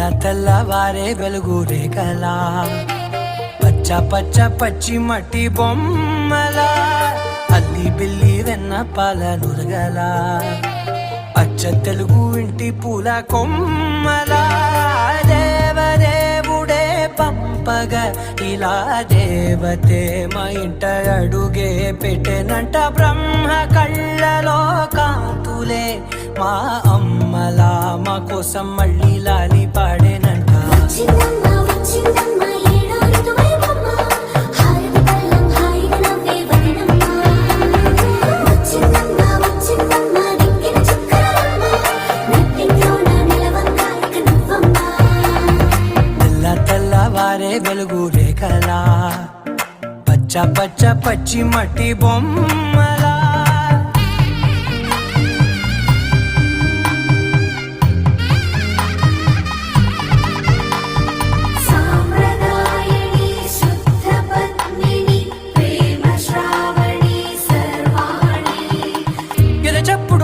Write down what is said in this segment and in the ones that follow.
తెల్లవారే వెలుగు రేఖలా పచ్చ పచ్చ పచ్చి మట్టి బొమ్మలా అల్లి బిల్లి వెన్న పాల నురగలా అచ్చ తెలుగు ఇంటి పూల కొమ్మలా దేవదేవుడే పంపగ ఇలా దేవతే మా ఇంట అడుగే పెట్టెనంట బ్రహ్మ కళ్ళలో కాంతులే మా అమ్మలా మా కోసం మళ్ళీ లాలి పాడేనంట. తెల్లవారే వెలుగు రేఖలా పచ్చ పచ్చ పచ్చి మట్టి బొమ్మలా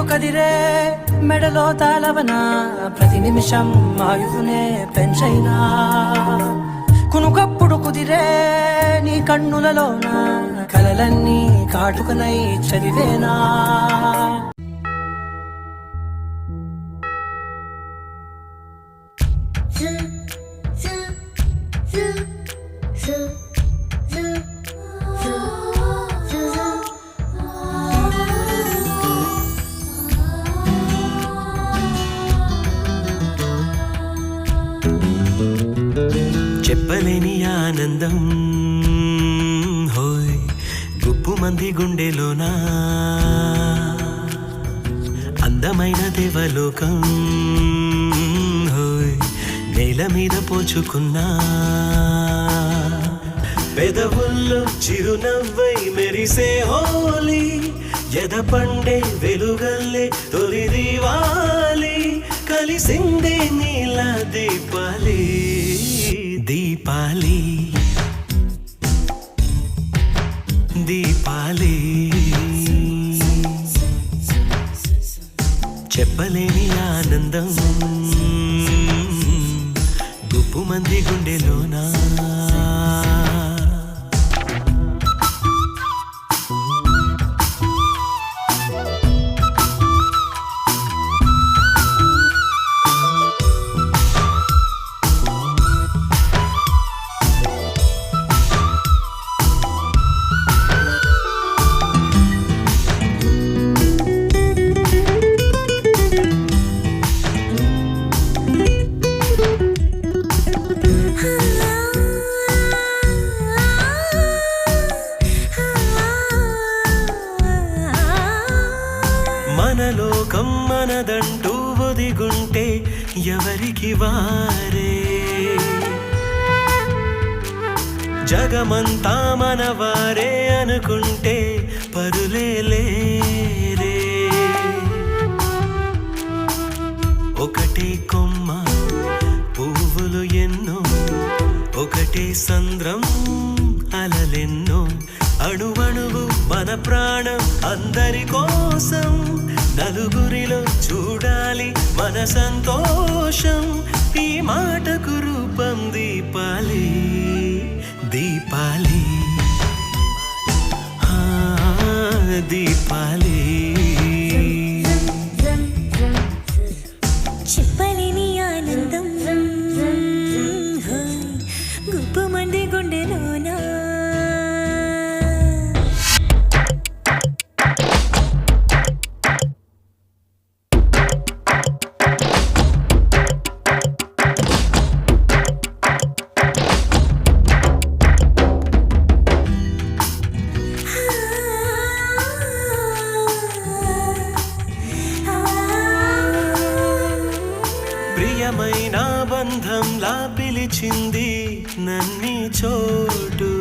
కదిరే మెడలో తాళవన ప్రతి నిమిషం ఆయుధునే పెంచైనా కునుకప్పుడు కుదిరే నీ కన్నులలోన కలలన్నీ కాటుకనై చదివేనా. చెప్పలేని ఆనందం హోయ్ గుప్పు మంది గుండెలోనా అందమైన దేవలోకం హోయ్ నేల మీద పోచుకున్నా పెదవుల్లో చిరునవ్వై మెరిసే హోలీ ఎద పండే వెలుగల్లే తొలి దీవాలి కలిసిందే నీల దీపాలి దీపాలి దీపాలి చెప్పలేని ఆనందం గుప్పు మంది గుండెలోనా మనలోకం మనదంటూ ఒదిగుంటే ఎవరికి వారే జగమంతా మనవారే అనుకుంటే పరులే లేరే ఒకటే కొమ్మ పువ్వులు ఎన్నో ఒకటే సంద్రం అలలెన్నో అణువణువు మన ప్రాణం అందరి కోసం నలుగురిలో చూడాలి మన సంతోషం ఈ మాటకు రూపం దీపాలి దీపాలి దీపాలి చెప్పలేని ఆనందం గుప్పు మంది గుండెలోనా ప్రియమైన బంధంలా పిలిచింది నన్ని చోటు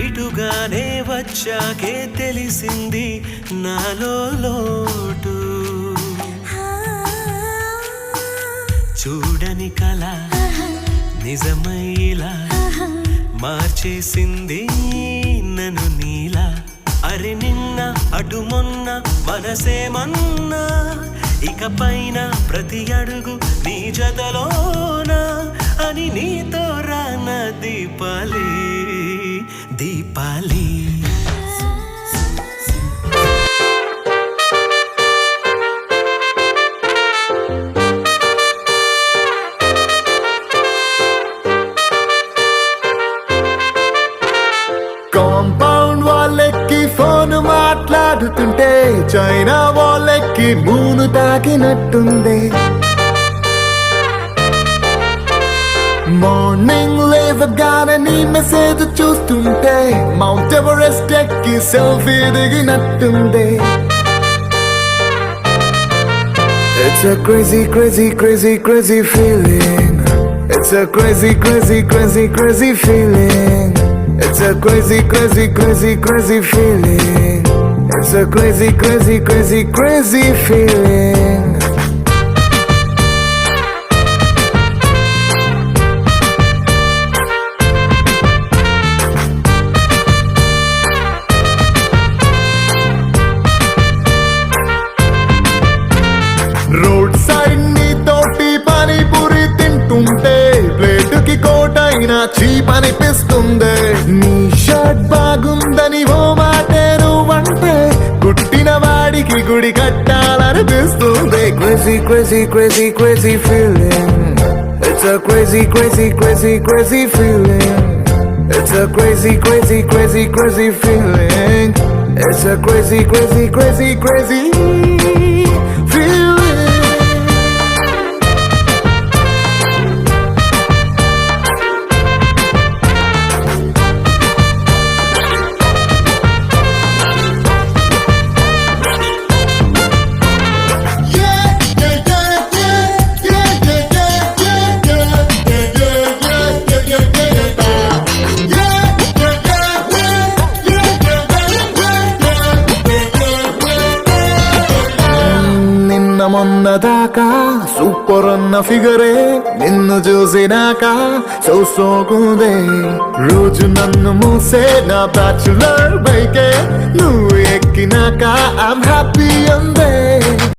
ఇటుగానే వచ్చాకే తెలిసింది నాలో లోటు చూడని కళ నిజమైలా మార్చేసింది నన్ను నీలా అరి నిన్న అటు మొన్న మనసేమన్నా ఇక పైన ప్రతి అడుగు నీ జతలోనా అని నీతో రాన దీపాలి దీపాలి. కాంపౌండ్ వాళ్ళెక్కి ఫోన్ మాట్లాడుతుంటే చైనా వాళ్ళెక్కి మూను తాకినట్టుంది. మార్నింగ్ లేవగానే నీ మెసేజ్ చూస్తుంటే మౌంట్ ఎవరెస్ట్ ఎక్కి selfie దిగినట్టుంది. It's a crazy, crazy, crazy, crazy feeling. It's a crazy, crazy, crazy, crazy feeling. It's a crazy, crazy, crazy, crazy feeling. It's a crazy, crazy, crazy, crazy feeling. Road side నీ తోటి పానీపూరి తింటుంటే ప్లేటుకి కోటైనా cheap అనిపిస్తుంది. నీ shirt బాగుందని ఓ మాటే నువ్వంటే కుట్టిన వాడికి గుడి కట్టాలనిపిస్తుంది. Crazy, crazy, crazy, crazy feeling. It's a crazy, crazy, crazy, crazy feeling. It's a crazy, crazy, crazy, crazy feeling. It's a crazy, crazy, crazy, crazy feeling. మొన్నదాకా సూపర్ అన్న ఫిగరే నిన్ను చూసినాక సోకుందే. రోజు నన్ను మూసే నా బ్యాచులర్ బైకే నువ్వు ఎక్కినాక ఐమ్ హ్యాపీ అందే.